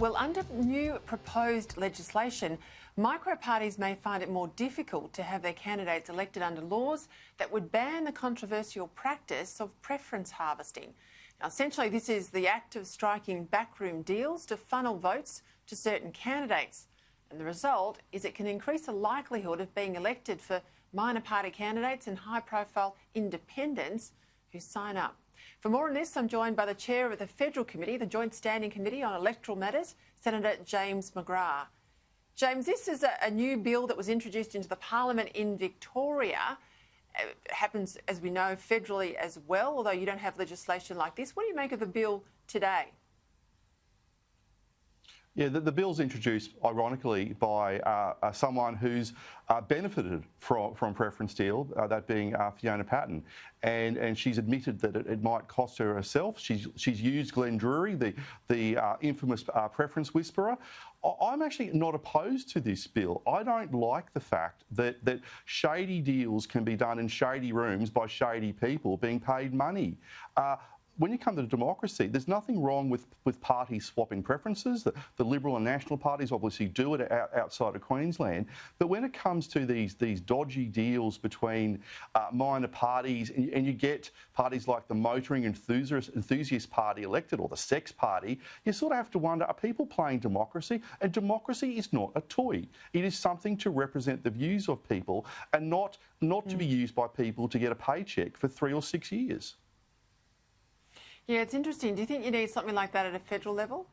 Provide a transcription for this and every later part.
Well, under new proposed legislation, micro-parties may find it more difficult to have their candidates elected under laws that would ban the controversial practice of preference harvesting. Now, essentially, this is the act of striking backroom deals to funnel votes to certain candidates. And the result is it can increase the likelihood of being elected for minor party candidates and high-profile independents who sign up. For more on this, I'm joined by the chair of the Federal Committee, the Joint Standing Committee on Electoral Matters, Senator James McGrath. James, this is a new bill that was introduced into the Parliament in Victoria. It happens, as we know, federally as well, although you don't have legislation like this. What do you make of the bill today? Yeah, the bill's introduced, ironically, by someone who's benefited from preference deal, that being Fiona Patten, and she's admitted that it might cost her herself. She's used Glenn Drury, the infamous preference whisperer. I'm actually not opposed to this bill. I don't like the fact that shady deals can be done in shady rooms by shady people being paid money. When you come to democracy, there's nothing wrong with parties swapping preferences. The Liberal and National parties obviously do it outside of Queensland. But when it comes to these dodgy deals between minor parties, and you get parties like the Motoring Enthusiast Party elected, or the Sex Party, you sort of have to wonder, are people playing democracy? And democracy is not a toy. It is something to represent the views of people and not to be used by people to get a paycheck for 3 or 6 years. Yeah, it's interesting. Do you think you need something like that at a federal level?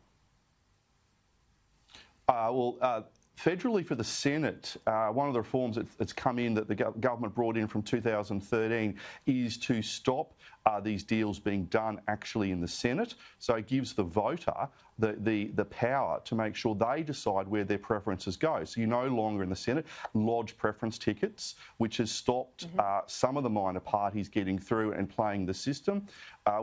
Federally for the Senate, one of the reforms that's come in that the government brought in from 2013 is to stop these deals being done actually in the Senate. So it gives the voter the power to make sure they decide where their preferences go. So you no longer in the Senate lodge preference tickets, which has stopped some of the minor parties getting through and playing the system.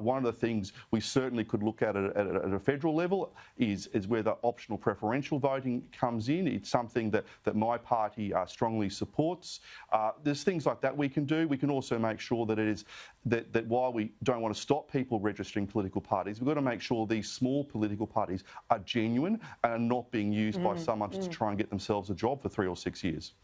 One of the things we certainly could look at a federal level is where the optional preferential voting comes in. It's something that my party strongly supports. There's things like that we can do. We can also make sure that it is that while we don't want to stop people registering political parties, we've got to make sure these small political parties are genuine and are not being used by someone to try and get themselves a job for 3 or 6 years.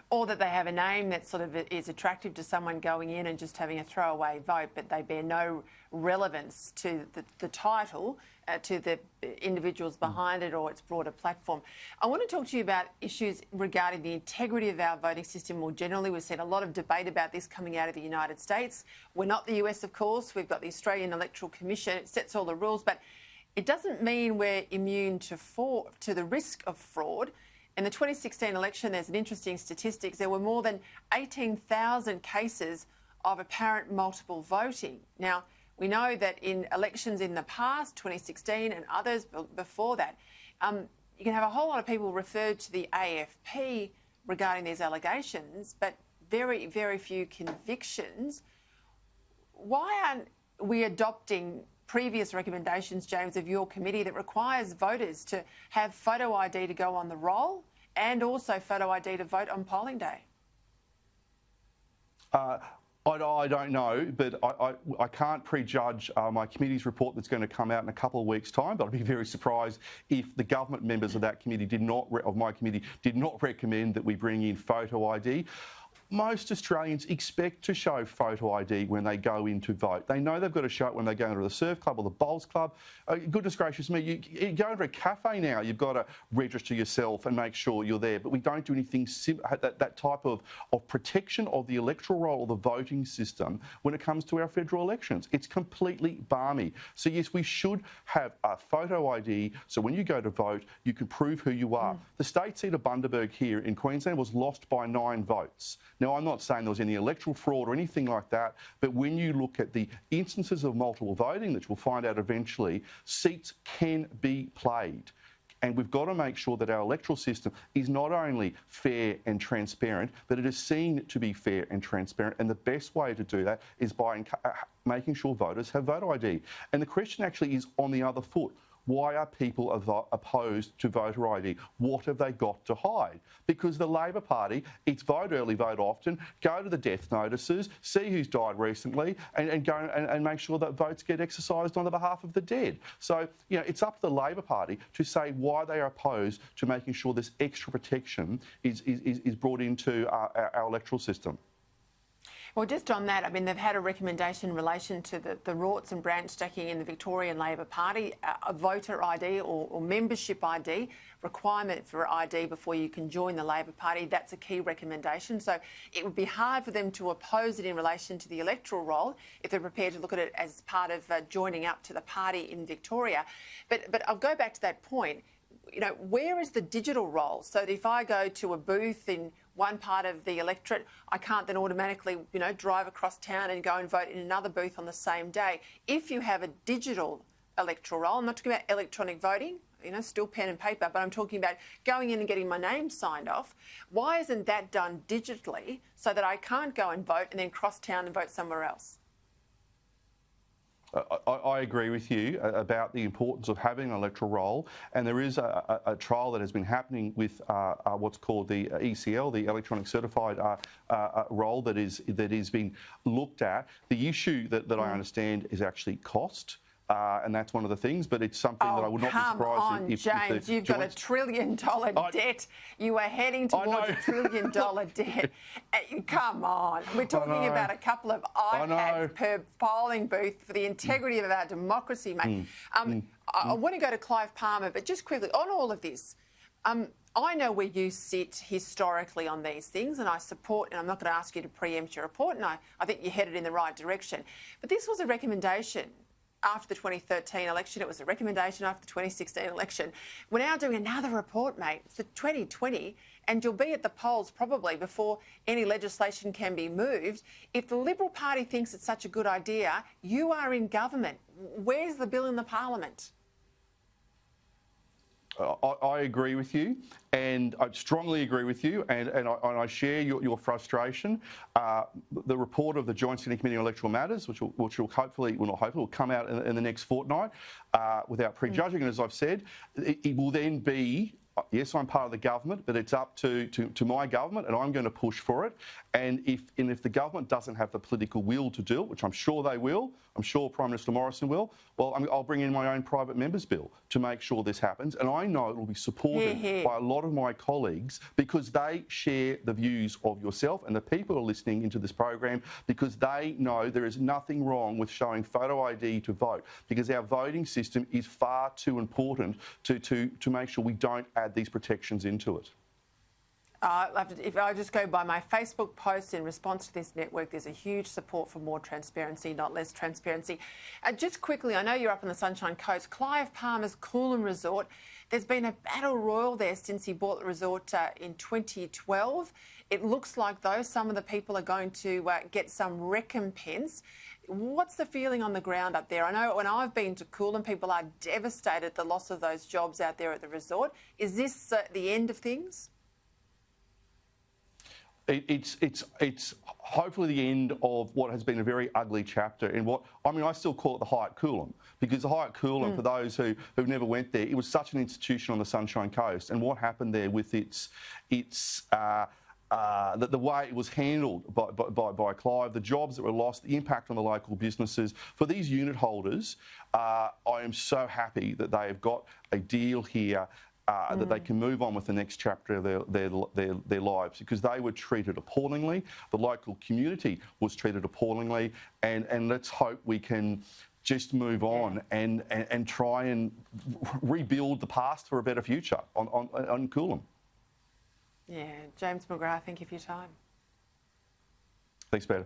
Or that they have a name that sort of is attractive to someone going in and just having a throwaway vote, but they bear no relevance to the title, to the individuals behind it or its broader platform. I want to talk to you about issues regarding the integrity of our voting system more generally. We've seen a lot of debate about this coming out of the United States. We're not the US, of course. We've got the Australian Electoral Commission. It sets all the rules, but it doesn't mean we're immune to the risk of fraud. In the 2016 election, there's an interesting statistic. There were more than 18,000 cases of apparent multiple voting. Now, we know that in elections in the past, 2016 and others before that, you can have a whole lot of people referred to the AFP regarding these allegations, but very, very few convictions. Why aren't we adopting previous recommendations, James, of your committee that requires voters to have photo ID to go on the roll and also photo ID to vote on polling day? I don't know, but I can't prejudge my committee's report that's going to come out in a couple of weeks' time. But I'd be very surprised if the government members of that committee did not recommend that we bring in photo ID. Most Australians expect to show photo ID when they go in to vote. They know they've got to show it when they go into the surf club or the bowls club. Goodness gracious me, you go into a cafe now, you've got to register yourself and make sure you're there. But we don't do anything, that type of protection of the electoral roll or the voting system when it comes to our federal elections. It's completely balmy. So yes, we should have a photo ID so when you go to vote, you can prove who you are. The state seat of Bundaberg here in Queensland was lost by 9 votes. Now, I'm not saying there was any electoral fraud or anything like that, but when you look at the instances of multiple voting, which we'll find out eventually, seats can be played. And we've got to make sure that our electoral system is not only fair and transparent, but it is seen to be fair and transparent. And the best way to do that is by making sure voters have voter ID. And the question actually is on the other foot. why are people opposed to voter ID? What have they got to hide? Because the Labor Party, it's vote early, vote often, go to the death notices, see who's died recently, and go and make sure that votes get exercised on the behalf of the dead. So, you know, it's up to the Labor Party to say why they are opposed to making sure this extra protection is brought into our electoral system. Well, just on that, I mean, they've had a recommendation in relation to the Rorts and branch stacking in the Victorian Labor Party, a voter ID or membership ID, requirement for ID before you can join the Labor Party. That's a key recommendation. So it would be hard for them to oppose it in relation to the electoral roll if they're prepared to look at it as part of joining up to the party in Victoria. But I'll go back to that point. You know, where is the digital roll? So that if I go to a booth in one part of the electorate, I can't then automatically, you know, drive across town and go and vote in another booth on the same day. If you have a digital electoral roll, I'm not talking about electronic voting, you know, still pen and paper, but I'm talking about going in and getting my name signed off. Why isn't that done digitally so that I can't go and vote and then cross town and vote somewhere else? I agree with you about the importance of having an electoral roll, and there is a trial that has been happening with what's called the ECL, the electronic certified roll that is being looked at. The issue that I understand is actually cost. And that's one of the things, but it's something that I would not be surprised if James, you've got $1 trillion debt. You are heading towards $1 trillion debt. Come on. We're talking about a couple of iPads per polling booth for the integrity of our democracy, mate. I want to go to Clive Palmer, but just quickly, on all of this, I know where you sit historically on these things, and I support, and I'm not going to ask you to preempt your report, and I think you're headed in the right direction. But this was a recommendation after the 2013 election. It was a recommendation after the 2016 election. We're now doing another report, mate. It's the 2020, and you'll be at the polls probably before any legislation can be moved. If the Liberal Party thinks it's such a good idea, you are in government. Where's the bill in the Parliament? I agree with you, and I strongly agree with you, and I share your frustration. The report of the Joint Standing Committee on Electoral Matters, which will hopefully, well not hopefully, will come out in the next fortnight without prejudging, and as I've said, it will then be, yes, I'm part of the government, but it's up to my government, and I'm going to push for it. And if the government doesn't have the political will to do it, which I'm sure they will, I'm sure Prime Minister Morrison will, well, I'll bring in my own private member's bill to make sure this happens. And I know it will be supported by a lot of my colleagues because they share the views of yourself and the people who are listening into this program, because they know there is nothing wrong with showing photo ID to vote, because our voting system is far too important to make sure we don't add these protections into it. If I just go by my Facebook post in response to this network, there's a huge support for more transparency, not less transparency. Just quickly, I know you're up on the Sunshine Coast. Clive Palmer's Coolum Resort, there's been a battle royal there since he bought the resort in 2012. It looks like, though, some of the people are going to get some recompense. What's the feeling on the ground up there? I know when I've been to Coolum, people are devastated at the loss of those jobs out there at the resort. Is this the end of things? It's hopefully the end of what has been a very ugly chapter in what, I mean, I still call it the Hyatt Coolum, because the Hyatt Coolum, for those who never went there, it was such an institution on the Sunshine Coast, and what happened there with the way it was handled by Clive, the jobs that were lost, the impact on the local businesses. For these unit holders, I am so happy that they have got a deal here that they can move on with the next chapter of their lives, because they were treated appallingly. The local community was treated appallingly, and let's hope we can just move on and try and rebuild the past for a better future on Coolum. Yeah, James McGrath, thank you for your time. Thanks, Peter.